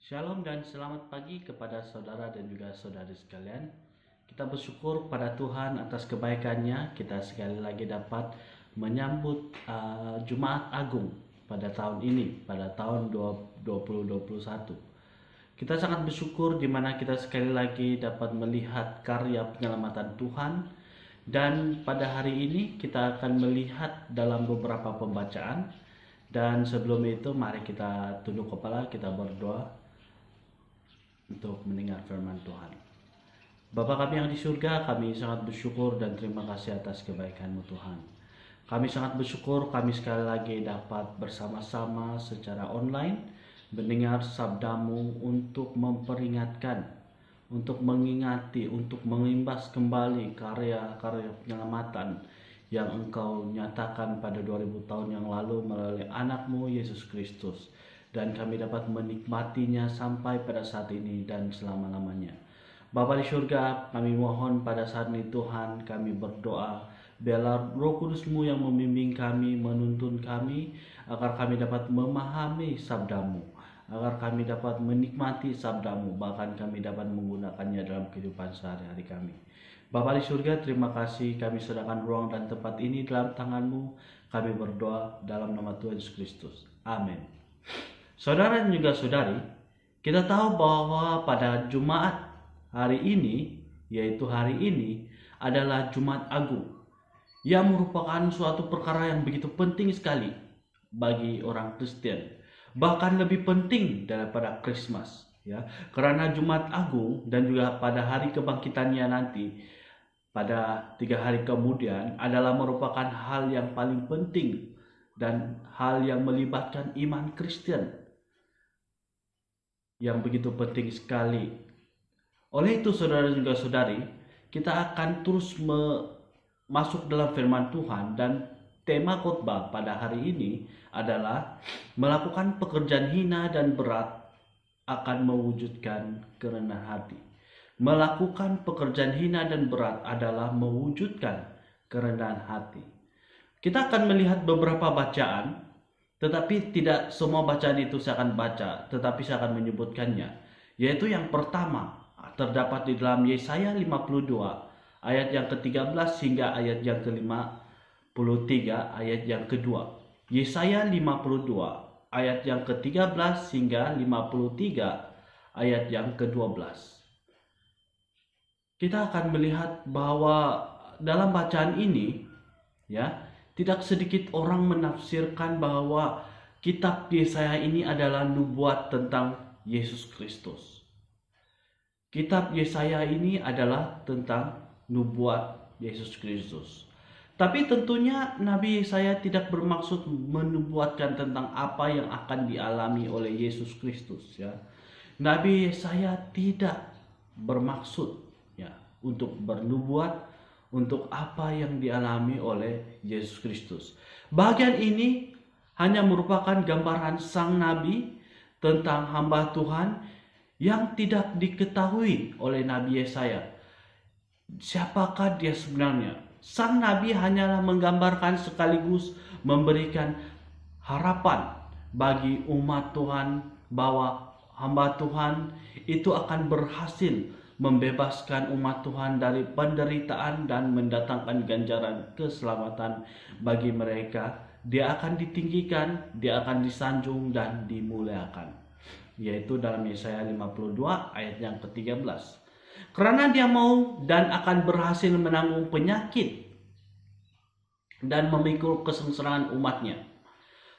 Shalom dan selamat pagi kepada saudara dan juga saudari sekalian. Kita bersyukur pada Tuhan atas kebaikannya. Kita sekali lagi dapat menyambut Jumat Agung pada tahun ini, pada tahun 2021. Kita sangat bersyukur di mana kita sekali lagi dapat melihat karya penyelamatan Tuhan. Dan pada hari ini kita akan melihat dalam beberapa pembacaan. Dan sebelum itu mari kita tunduk kepala, kita berdoa untuk mendengar firman Tuhan. Bapa kami yang di surga, kami sangat bersyukur dan terima kasih atas kebaikan-Mu Tuhan. Kami sangat bersyukur kami sekali lagi dapat bersama-sama secara online mendengar sabda-Mu untuk memperingatkan, untuk mengingati, untuk mengimbas kembali karya-karya penyelamatan yang Engkau nyatakan pada 2000 tahun yang lalu melalui anak-Mu Yesus Kristus. Dan kami dapat menikmatinya sampai pada saat ini dan selama-lamanya. Bapa di surga, kami mohon pada saat ini Tuhan, kami berdoa, biarlah Roh Kudus-Mu yang membimbing kami, menuntun kami, agar kami dapat memahami sabda-Mu, agar kami dapat menikmati sabda-Mu, bahkan kami dapat menggunakannya dalam kehidupan sehari-hari kami. Bapa di surga, terima kasih kami serahkan ruang dan tempat ini dalam tangan-Mu. Kami berdoa dalam nama Tuhan Yesus Kristus. Amin. Saudara dan juga saudari, kita tahu bahwa pada Jumat hari ini, yaitu hari ini, adalah Jumat Agung, yang merupakan suatu perkara yang begitu penting sekali bagi orang Kristen, bahkan lebih penting daripada Christmas, ya. Karena Jumat Agung dan juga pada hari kebangkitannya nanti, pada 3 hari kemudian, adalah merupakan hal yang paling penting dan hal yang melibatkan iman Kristen yang begitu penting sekali. Oleh itu saudara dan juga saudari, kita akan terus masuk dalam firman Tuhan, dan tema khotbah pada hari ini adalah melakukan pekerjaan hina dan berat akan mewujudkan kerendahan hati. Melakukan pekerjaan hina dan berat adalah mewujudkan kerendahan hati. Kita akan melihat beberapa bacaan, tetapi tidak semua bacaan itu saya akan baca, tetapi saya akan menyebutkannya. Yaitu yang pertama, terdapat di dalam Yesaya 52, ayat yang ke-13 hingga ayat yang ke-53, ayat yang kedua. Yesaya 52, ayat yang ke-13 hingga 53, ayat yang ke-12. Kita akan melihat bahwa dalam bacaan ini, ya, tidak sedikit orang menafsirkan bahwa kitab Yesaya ini adalah nubuat tentang Yesus Kristus. Kitab Yesaya ini adalah tentang nubuat Yesus Kristus. Tapi tentunya Nabi Yesaya tidak bermaksud menubuatkan tentang apa yang akan dialami oleh Yesus Kristus, ya. Nabi Yesaya tidak bermaksud, ya, untuk bernubuat untuk apa yang dialami oleh Yesus Kristus. Bagian ini hanya merupakan gambaran sang nabi tentang hamba Tuhan yang tidak diketahui oleh Nabi Yesaya. Siapakah dia sebenarnya? Sang nabi hanyalah menggambarkan sekaligus memberikan harapan bagi umat Tuhan bahwa hamba Tuhan itu akan berhasil membebaskan umat Tuhan dari penderitaan dan mendatangkan ganjaran keselamatan bagi mereka. Dia akan ditinggikan, dia akan disanjung dan dimuliakan. Yaitu dalam Yesaya 52 ayat yang ke-13. Karena dia mau dan akan berhasil menanggung penyakit dan memikul kesengsaraan umatnya.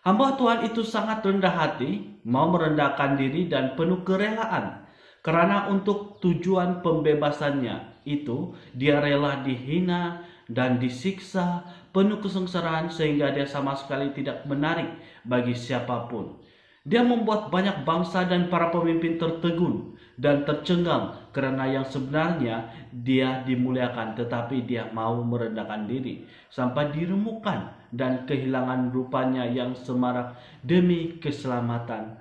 Hamba Tuhan itu sangat rendah hati, mau merendahkan diri dan penuh kerelaan. Karena untuk tujuan pembebasannya itu, dia rela dihina dan disiksa, penuh kesengsaraan sehingga dia sama sekali tidak menarik bagi siapapun. Dia membuat banyak bangsa dan para pemimpin tertegun dan tercengang karena yang sebenarnya dia dimuliakan, tetapi dia mau merendahkan diri sampai diremukkan dan kehilangan rupanya yang semarak demi keselamatan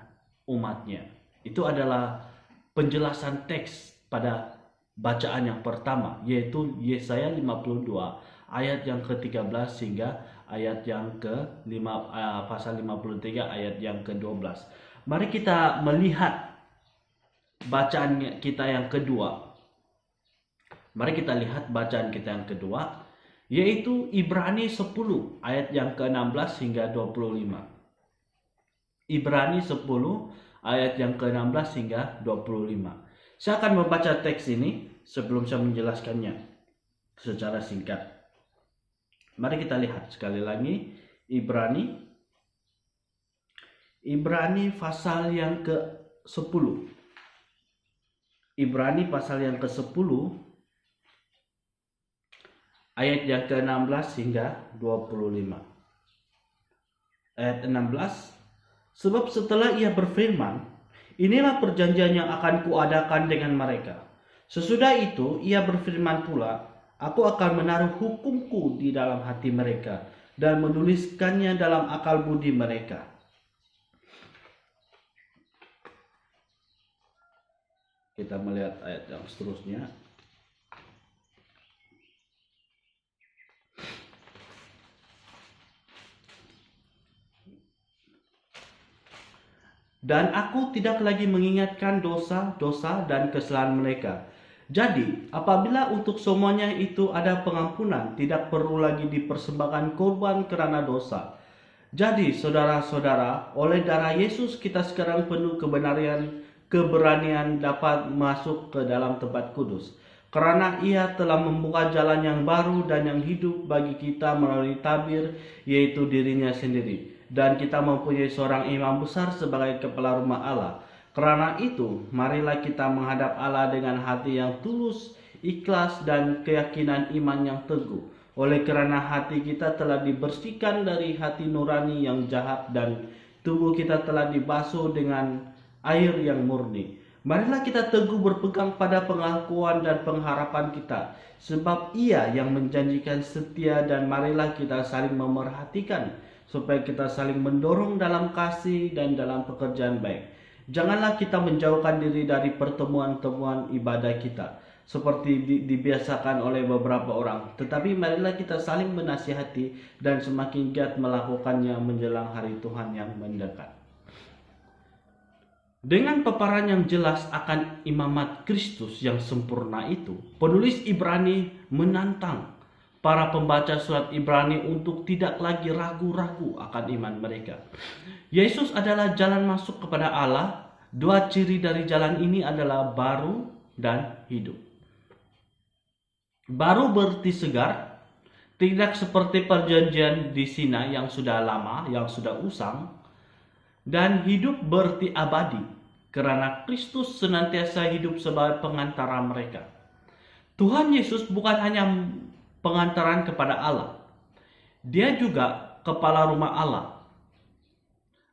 umatnya. Itu adalah penjelasan teks pada bacaan yang pertama, yaitu Yesaya 52 ayat yang ke-13 hingga ayat yang pasal 53 ayat yang ke-12. Mari kita melihat bacaan kita yang kedua. Mari kita lihat bacaan kita yang kedua, yaitu Ibrani 10 ayat yang ke-16 hingga 25. Ibrani 10 ayat yang ke-16 hingga 25. Saya akan membaca teks ini sebelum saya menjelaskannya secara singkat. Mari kita lihat sekali lagi Ibrani pasal yang ke-10. Ibrani pasal yang ke-10 ayat yang ke-16 hingga 25. Ayat 16, sebab setelah ia berfirman, inilah perjanjian yang akan kuadakan dengan mereka. Sesudah itu ia berfirman pula, aku akan menaruh hukumku di dalam hati mereka dan menuliskannya dalam akal budi mereka. Kita melihat ayat yang seterusnya. Dan aku tidak lagi mengingatkan dosa-dosa dan kesalahan mereka. Jadi, apabila untuk semuanya itu ada pengampunan, tidak perlu lagi dipersembahkan korban kerana dosa. Jadi, saudara-saudara, oleh darah Yesus kita sekarang penuh keberanian dapat masuk ke dalam tempat kudus. Kerana ia telah membuka jalan yang baru dan yang hidup bagi kita melalui tabir, yaitu dirinya sendiri. Dan kita mempunyai seorang imam besar sebagai kepala rumah Allah. Kerana itu, marilah kita menghadap Allah dengan hati yang tulus, ikhlas, dan keyakinan iman yang teguh. Oleh kerana hati kita telah dibersihkan dari hati nurani yang jahat dan tubuh kita telah dibasuh dengan air yang murni. Marilah kita teguh berpegang pada pengakuan dan pengharapan kita, sebab Ia yang menjanjikan setia, dan marilah kita saling memerhatikan, supaya kita saling mendorong dalam kasih dan dalam pekerjaan baik. Janganlah kita menjauhkan diri dari pertemuan-temuan ibadah kita, seperti dibiasakan oleh beberapa orang. Tetapi marilah kita saling menasihati dan semakin giat melakukannya menjelang hari Tuhan yang mendekat. Dengan paparan yang jelas akan imamat Kristus yang sempurna itu, penulis Ibrani menantang para pembaca surat Ibrani untuk tidak lagi ragu-ragu akan iman mereka. Yesus adalah jalan masuk kepada Allah. Dua ciri dari jalan ini adalah baru dan hidup. Baru berarti segar, tidak seperti perjanjian di Sinai yang sudah lama, yang sudah usang. Dan hidup berarti abadi, karena Kristus senantiasa hidup sebagai pengantara mereka. Tuhan Yesus bukan hanya pengantaran kepada Allah, Dia juga kepala rumah Allah.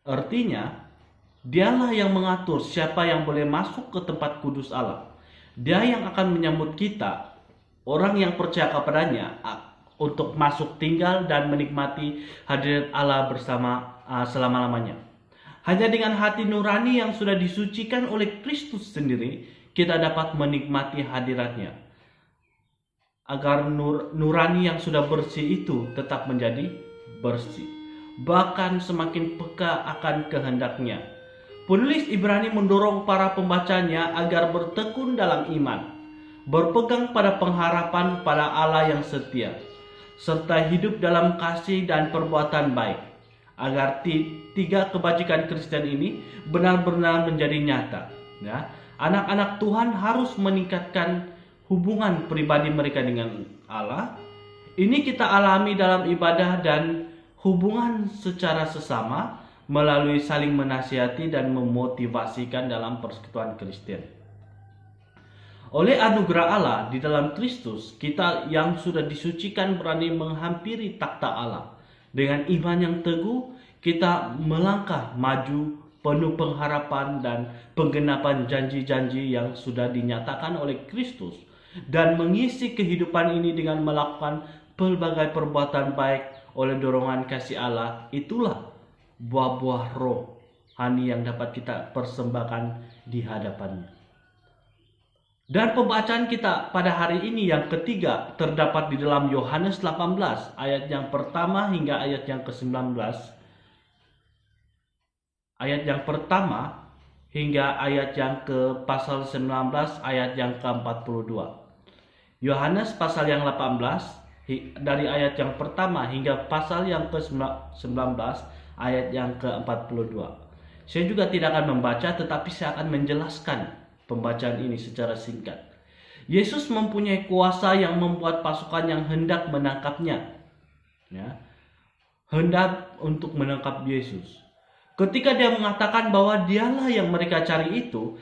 Artinya, Dialah yang mengatur siapa yang boleh masuk ke tempat kudus Allah. Dia yang akan menyambut kita, orang yang percaya kepadanya, untuk masuk tinggal dan menikmati hadirat Allah bersama selama-lamanya. Hanya dengan hati nurani yang sudah disucikan oleh Kristus sendiri, kita dapat menikmati hadiratnya. Agar nurani yang sudah bersih itu tetap menjadi bersih, bahkan semakin peka akan kehendaknya. Penulis Ibrani mendorong para pembacanya agar bertekun dalam iman, berpegang pada pengharapan pada Allah yang setia, serta hidup dalam kasih dan perbuatan baik, agar tiga kebajikan Kristen ini benar-benar menjadi nyata. Ya, anak-anak Tuhan harus meningkatkan hubungan pribadi mereka dengan Allah. Ini kita alami dalam ibadah dan hubungan secara sesama melalui saling menasihati dan memotivasikan dalam persekutuan Kristen. Oleh anugerah Allah di dalam Kristus, kita yang sudah disucikan berani menghampiri takhta Allah. Dengan iman yang teguh, kita melangkah maju penuh pengharapan dan penggenapan janji-janji yang sudah dinyatakan oleh Kristus, dan mengisi kehidupan ini dengan melakukan pelbagai perbuatan baik oleh dorongan kasih Allah. Itulah buah-buah rohani yang dapat kita persembahkan di hadapannya. Dan pembacaan kita pada hari ini yang ketiga terdapat di dalam Yohanes 18 ayat yang pertama hingga ayat yang ke-19. Ayat yang pertama, hingga ayat yang ke pasal 19 ayat yang ke-42. Yohanes pasal yang 18 dari ayat yang pertama hingga pasal yang ke-19 ayat yang ke-42. Saya juga tidak akan membaca, tetapi saya akan menjelaskan pembacaan ini secara singkat. Yesus mempunyai kuasa yang membuat pasukan yang hendak menangkapnya, ya, hendak untuk menangkap Yesus. Ketika dia mengatakan bahwa dialah yang mereka cari itu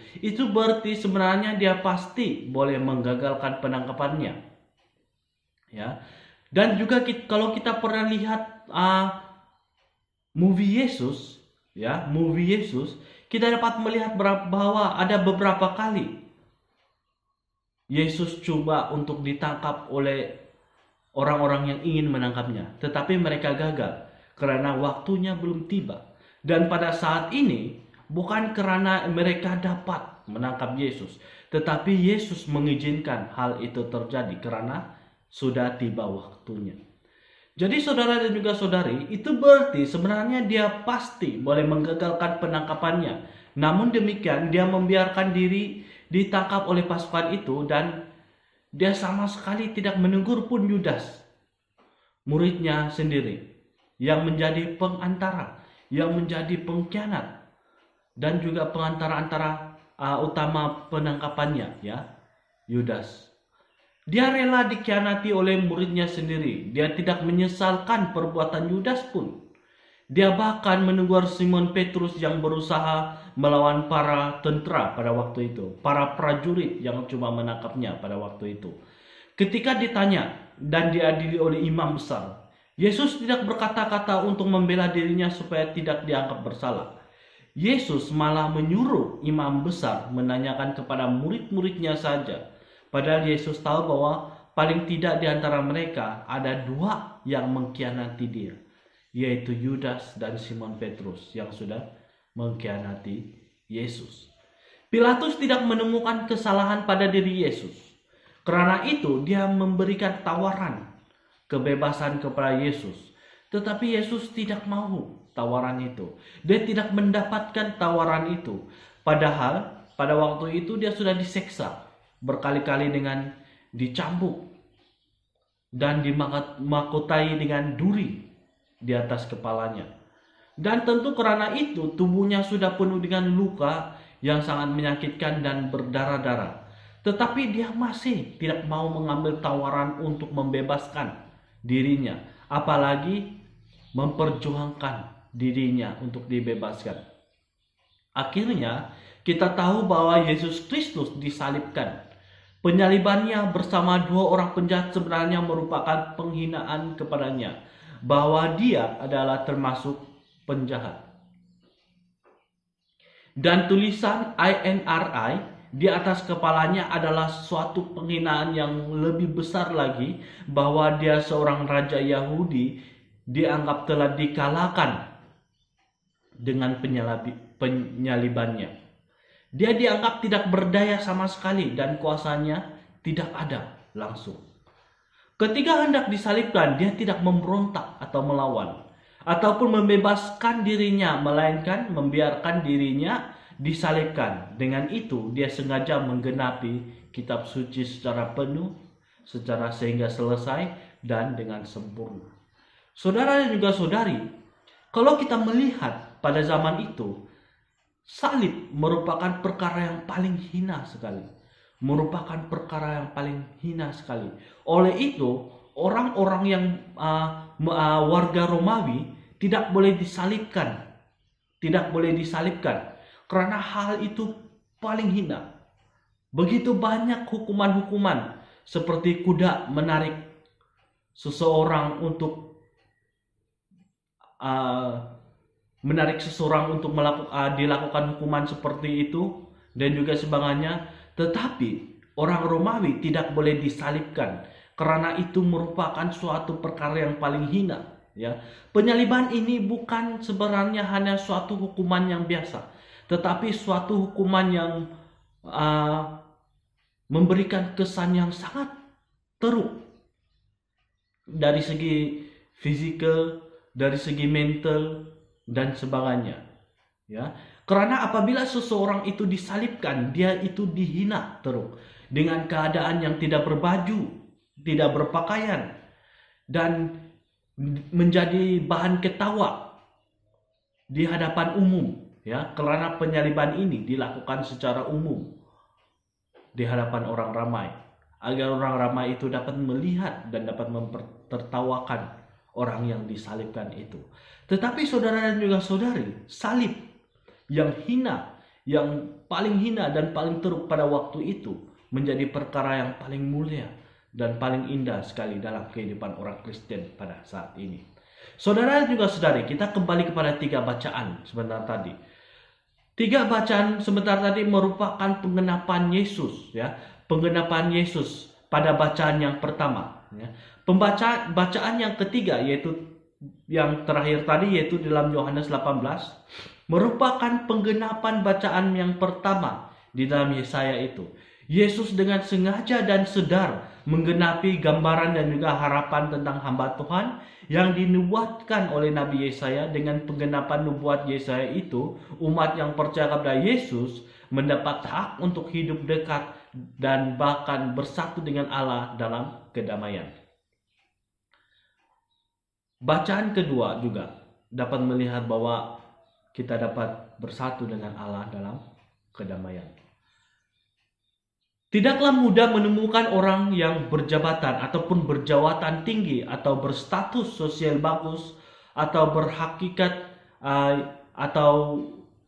berarti sebenarnya dia pasti boleh menggagalkan penangkapannya, ya. Dan juga kalau kita pernah lihat movie Yesus, ya, movie Yesus, kita dapat melihat bahwa ada beberapa kali Yesus coba untuk ditangkap oleh orang-orang yang ingin menangkapnya, tetapi mereka gagal karena waktunya belum tiba. Dan pada saat ini bukan karena mereka dapat menangkap Yesus, tetapi Yesus mengizinkan hal itu terjadi karena sudah tiba waktunya. Jadi saudara dan juga saudari, itu berarti sebenarnya dia pasti boleh menggagalkan penangkapannya. Namun demikian dia membiarkan diri ditangkap oleh pasukan itu, dan dia sama sekali tidak menegur pun Yudas, muridnya sendiri, yang menjadi pengantara, yang menjadi pengkhianat, dan juga pengantara antara utama penangkapannya, ya, Yudas. Dia rela dikhianati oleh muridnya sendiri. Dia tidak menyesalkan perbuatan Yudas pun. Dia bahkan menegur Simon Petrus yang berusaha melawan para tentara pada waktu itu, para prajurit yang coba menangkapnya pada waktu itu. Ketika ditanya dan diadili oleh imam besar, Yesus tidak berkata-kata untuk membela dirinya supaya tidak dianggap bersalah. Yesus malah menyuruh imam besar menanyakan kepada murid-muridnya saja. Padahal Yesus tahu bahwa paling tidak di antara mereka ada dua yang mengkhianati dia, yaitu Yudas dan Simon Petrus yang sudah mengkhianati Yesus. Pilatus tidak menemukan kesalahan pada diri Yesus. Karena itu dia memberikan tawaran kebebasan kepada Yesus. Tetapi Yesus tidak mau tawaran itu. Dia tidak mendapatkan tawaran itu. Padahal pada waktu itu dia sudah diseksa berkali-kali dengan dicambuk dan dimakotai dengan duri di atas kepalanya. Dan tentu karena itu tubuhnya sudah penuh dengan luka yang sangat menyakitkan dan berdarah-darah. Tetapi dia masih tidak mau mengambil tawaran untuk membebaskan dirinya, apalagi memperjuangkan dirinya untuk dibebaskan. Akhirnya kita tahu bahwa Yesus Kristus disalibkan. Penyalibannya bersama dua orang penjahat sebenarnya merupakan penghinaan kepadanya, bahwa dia adalah termasuk penjahat. Dan tulisan INRI di atas kepalanya adalah suatu penghinaan yang lebih besar lagi, bahwa dia seorang raja Yahudi dianggap telah dikalahkan dengan penyalibannya. Dia dianggap tidak berdaya sama sekali dan kuasanya tidak ada langsung. Ketika hendak disalibkan, dia tidak memberontak atau melawan ataupun membebaskan dirinya, melainkan membiarkan dirinya disalibkan. Dengan itu dia sengaja menggenapi kitab suci secara penuh, sehingga selesai dan dengan sempurna. Saudara dan juga saudari, kalau kita melihat pada zaman itu, salib merupakan perkara yang paling hina sekali. Merupakan perkara yang paling hina sekali. Oleh itu, orang-orang yang warga Romawi tidak boleh disalibkan. Tidak boleh disalibkan. Karena hal itu paling hina. Begitu banyak hukuman-hukuman. Seperti kuda menarik seseorang untuk dilakukan hukuman seperti itu dan juga sebagainya. Tetapi orang Romawi tidak boleh disalibkan karena itu merupakan suatu perkara yang paling hina, ya. Penyaliban ini bukan sebenarnya hanya suatu hukuman yang biasa, tetapi suatu hukuman yang memberikan kesan yang sangat teruk dari segi fisikal, dari segi mental dan sebagainya, ya. Karena apabila seseorang itu disalibkan, dia itu dihina terus dengan keadaan yang tidak berbaju, tidak berpakaian, dan menjadi bahan ketawa di hadapan umum, ya, karena penyaliban ini dilakukan secara umum di hadapan orang ramai, agar orang ramai itu dapat melihat dan dapat mempertertawakan orang yang disalibkan itu. Tetapi saudara dan juga saudari, salib yang hina, yang paling hina dan paling teruk pada waktu itu menjadi perkara yang paling mulia dan paling indah sekali dalam kehidupan orang Kristen pada saat ini. Saudara dan juga saudari, kita kembali kepada 3 bacaan sebentar tadi. 3 bacaan sebentar tadi merupakan penggenapan Yesus, ya, penggenapan Yesus pada bacaan yang pertama, ya. Bacaan yang ketiga, yaitu yang terakhir tadi, yaitu dalam Yohanes 18, merupakan penggenapan bacaan yang pertama di dalam Yesaya itu. Yesus dengan sengaja dan sedar menggenapi gambaran dan juga harapan tentang hamba Tuhan yang dinubuatkan oleh Nabi Yesaya. Dengan penggenapan nubuat Yesaya itu, umat yang percaya kepada Yesus mendapat hak untuk hidup dekat dan bahkan bersatu dengan Allah dalam kedamaian. Bacaan kedua juga dapat melihat bahwa kita dapat bersatu dengan Allah dalam kedamaian. Tidaklah mudah menemukan orang yang berjabatan ataupun berjawatan tinggi atau berstatus sosial bagus atau berhakikat atau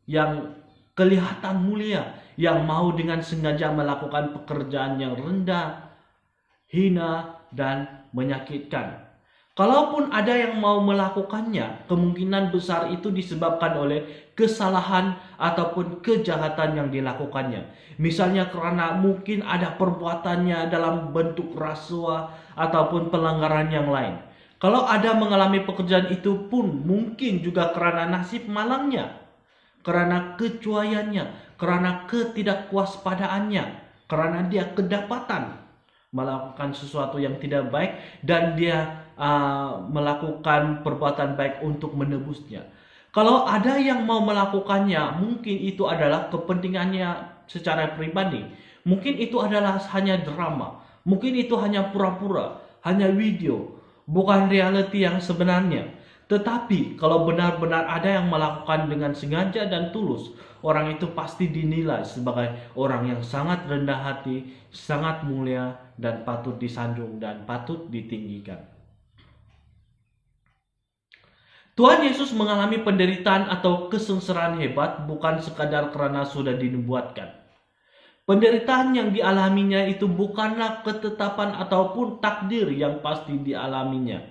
yang kelihatan mulia yang mau dengan sengaja melakukan pekerjaan yang rendah, hina, dan menyakitkan. Kalaupun ada yang mau melakukannya, kemungkinan besar itu disebabkan oleh kesalahan ataupun kejahatan yang dilakukannya. Misalnya karena mungkin ada perbuatannya dalam bentuk rasuah ataupun pelanggaran yang lain. Kalau ada mengalami pekerjaan itu pun mungkin juga karena nasib malangnya, karena kecuaiannya, karena ketidakwaspadaannya, karena dia kedapatan melakukan sesuatu yang tidak baik dan dia melakukan perbuatan baik untuk menebusnya. Kalau ada yang mau melakukannya, mungkin itu adalah kepentingannya secara pribadi. Mungkin itu adalah hanya drama. Mungkin itu hanya pura-pura, hanya video, bukan reality yang sebenarnya. Tetapi kalau benar-benar ada yang melakukan dengan sengaja dan tulus, orang itu pasti dinilai sebagai orang yang sangat rendah hati, sangat mulia, dan patut disanjung dan patut ditinggikan. Tuhan Yesus mengalami penderitaan atau kesengsaraan hebat bukan sekadar karena sudah dinubuatkan. Penderitaan yang dialaminya itu bukanlah ketetapan ataupun takdir yang pasti dialaminya,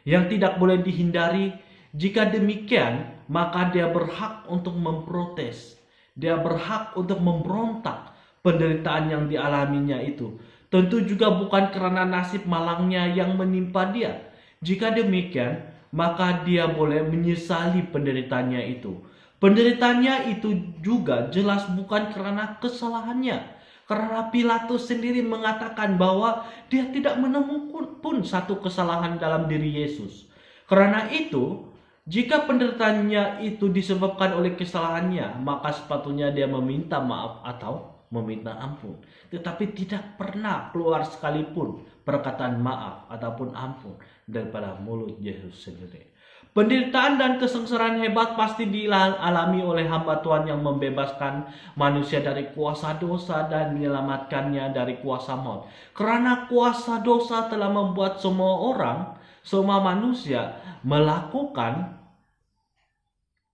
yang tidak boleh dihindari. Jika demikian, maka dia berhak untuk memprotes. Dia berhak untuk memberontak penderitaan yang dialaminya itu. Tentu juga bukan karena nasib malangnya yang menimpa dia. Jika demikian, maka dia boleh menyesali penderitaannya itu. Penderitaannya itu juga jelas bukan karena kesalahannya. Karena Pilatus sendiri mengatakan bahwa dia tidak menemukan pun satu kesalahan dalam diri Yesus. Karena itu, jika penderitaannya itu disebabkan oleh kesalahannya, maka sepatutnya dia meminta maaf atau meminta ampun. Tetapi tidak pernah keluar sekalipun perkataan maaf ataupun ampun daripada mulut Yesus sendiri. Penderitaan dan kesengsaraan hebat pasti dialami oleh hamba Tuhan yang membebaskan manusia dari kuasa dosa dan menyelamatkannya dari kuasa maut. Karena kuasa dosa telah membuat semua orang, semua manusia melakukan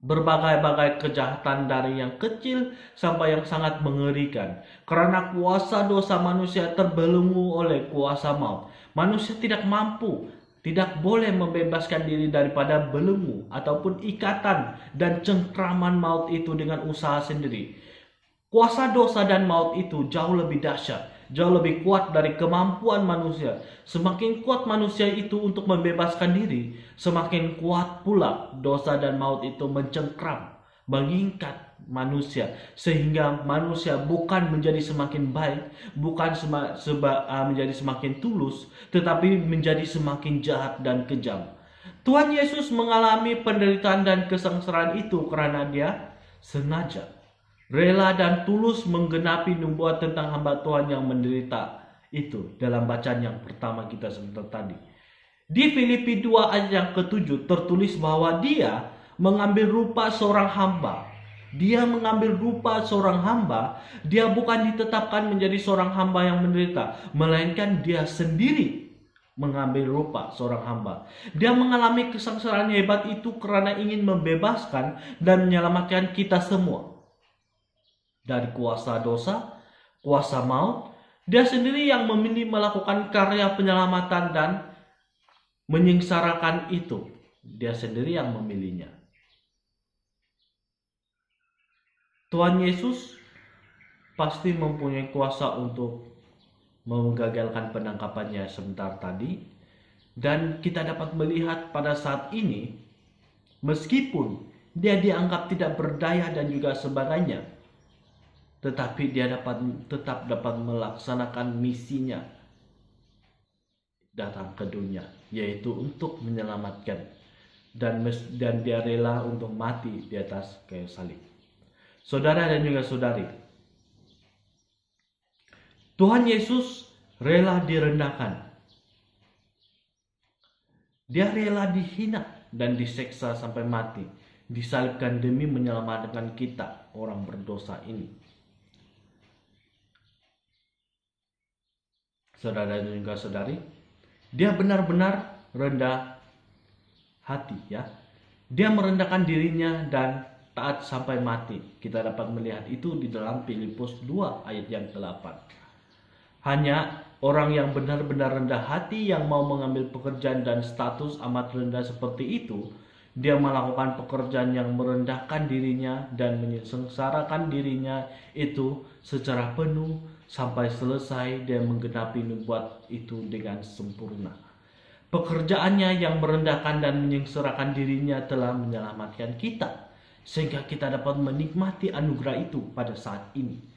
berbagai-bagai kejahatan dari yang kecil sampai yang sangat mengerikan. Karena kuasa dosa manusia terbelenggu oleh kuasa maut. Manusia tidak mampu, tidak boleh membebaskan diri daripada belenggu ataupun ikatan dan cengkraman maut itu dengan usaha sendiri. Kuasa dosa dan maut itu jauh lebih dahsyat, jauh lebih kuat dari kemampuan manusia. Semakin kuat manusia itu untuk membebaskan diri, semakin kuat pula dosa dan maut itu mencengkram, mengikat manusia, sehingga manusia bukan menjadi semakin baik, bukan menjadi semakin tulus, tetapi menjadi semakin jahat dan kejam. Tuhan Yesus mengalami penderitaan dan kesengsaraan itu karena dia sengaja, rela dan tulus menggenapi nubuat tentang hamba Tuhan yang menderita itu dalam bacaan yang pertama kita sebentar tadi. Di Filipi 2 ayat yang ke-7 tertulis bahwa dia mengambil rupa seorang hamba. Dia mengambil rupa seorang hamba. Dia bukan ditetapkan menjadi seorang hamba yang menderita, melainkan dia sendiri mengambil rupa seorang hamba. Dia mengalami kesengsaraan hebat itu karena ingin membebaskan dan menyelamatkan kita semua dari kuasa dosa, kuasa maut. Dia sendiri yang memilih melakukan karya penyelamatan dan menyengsarakan itu. Dia sendiri yang memilihnya. Tuhan Yesus pasti mempunyai kuasa untuk menggagalkan penangkapannya sebentar tadi. Dan kita dapat melihat pada saat ini, meskipun dia dianggap tidak berdaya dan juga sebagainya, tetapi dia tetap dapat melaksanakan misinya datang ke dunia, yaitu untuk menyelamatkan, dan dia rela untuk mati di atas kayu salib. Saudara dan juga saudari, Tuhan Yesus rela direndahkan. Dia rela dihina dan diseksa sampai mati, disalibkan demi menyelamatkan kita orang berdosa ini. Saudara dan juga saudari, dia benar-benar rendah hati, ya. Dia merendahkan dirinya dan taat sampai mati. Kita dapat melihat itu di dalam Filipus 2 ayat yang ke-8. Hanya orang yang benar-benar rendah hati yang mau mengambil pekerjaan dan status amat rendah seperti itu, dia melakukan pekerjaan yang merendahkan dirinya dan menyengsarakan dirinya itu secara penuh sampai selesai dia menggenapi nubuat itu dengan sempurna. Pekerjaannya yang merendahkan dan menyengsarakan dirinya telah menyelamatkan kita, sehingga kita dapat menikmati anugerah itu pada saat ini.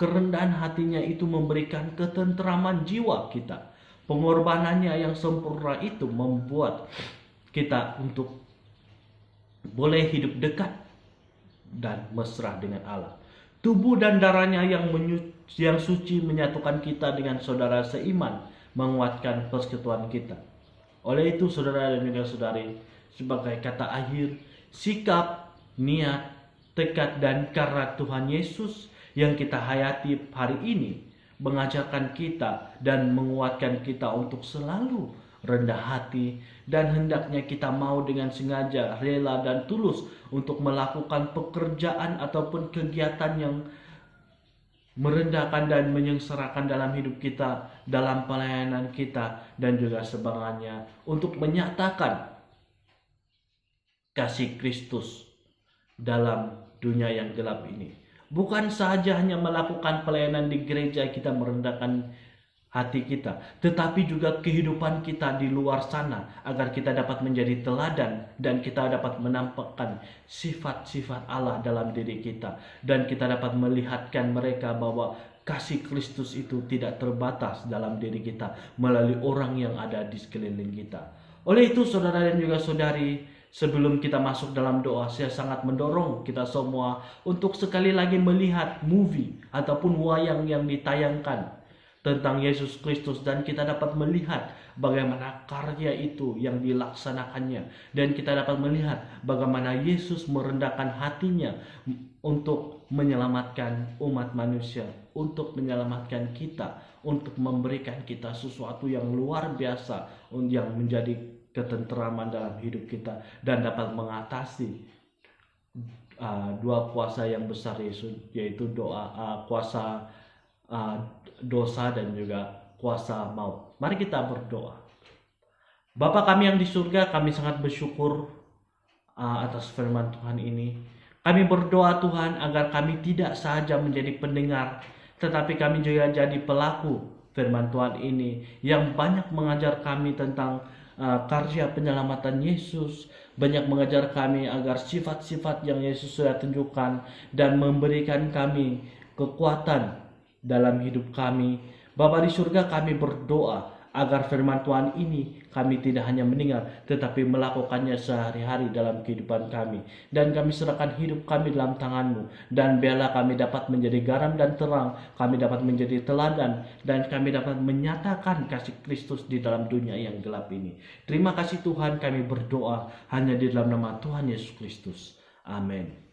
Kerendahan hatinya itu memberikan ketenteraman jiwa kita. Pengorbanannya yang sempurna itu membuat kita untuk boleh hidup dekat dan mesra dengan Allah. Tubuh dan darahnya yang suci menyatukan kita dengan saudara seiman, menguatkan persekutuan kita. Oleh itu saudara dan juga saudari, sebagai kata akhir, sikap, niat, tekad dan karena Tuhan Yesus yang kita hayati hari ini mengajarkan kita dan menguatkan kita untuk selalu rendah hati, dan hendaknya kita mau dengan sengaja, rela dan tulus untuk melakukan pekerjaan ataupun kegiatan yang merendahkan dan menyengsarakan dalam hidup kita, dalam pelayanan kita dan juga sebagainya, untuk menyatakan kasih Kristus dalam dunia yang gelap ini. Bukan saja hanya melakukan pelayanan di gereja kita merendahkan hati kita, tetapi juga kehidupan kita di luar sana, agar kita dapat menjadi teladan dan kita dapat menampakkan sifat-sifat Allah dalam diri kita, dan kita dapat melihatkan mereka bahwa kasih Kristus itu tidak terbatas dalam diri kita melalui orang yang ada di sekeliling kita. Oleh itu saudara dan juga saudari, sebelum kita masuk dalam doa, saya sangat mendorong kita semua untuk sekali lagi melihat movie ataupun wayang yang ditayangkan tentang Yesus Kristus, dan kita dapat melihat bagaimana karya itu yang dilaksanakannya, dan kita dapat melihat bagaimana Yesus merendahkan hatinya untuk menyelamatkan umat manusia, untuk menyelamatkan kita, untuk memberikan kita sesuatu yang luar biasa yang menjadi ketenteraman dalam hidup kita dan dapat mengatasi dua kuasa yang besar Yesus, yaitu kuasa dosa dan juga kuasa maut. Mari kita berdoa. Bapa kami yang di surga, kami sangat bersyukur atas firman Tuhan ini. Kami berdoa Tuhan agar kami tidak saja menjadi pendengar, tetapi kami juga jadi pelaku firman Tuhan ini yang banyak mengajar kami tentang karya penyelamatan Yesus, banyak mengajar kami agar sifat-sifat yang Yesus sudah tunjukkan dan memberikan kami kekuatan dalam hidup kami. Bapa di surga, kami berdoa agar firman Tuhan ini kami tidak hanya mendengar, tetapi melakukannya sehari-hari dalam kehidupan kami. Dan kami serahkan hidup kami dalam tangan-Mu, dan biarlah kami dapat menjadi garam dan terang, kami dapat menjadi teladan, dan kami dapat menyatakan kasih Kristus di dalam dunia yang gelap ini. Terima kasih Tuhan, kami berdoa hanya di dalam nama Tuhan Yesus Kristus. Amin.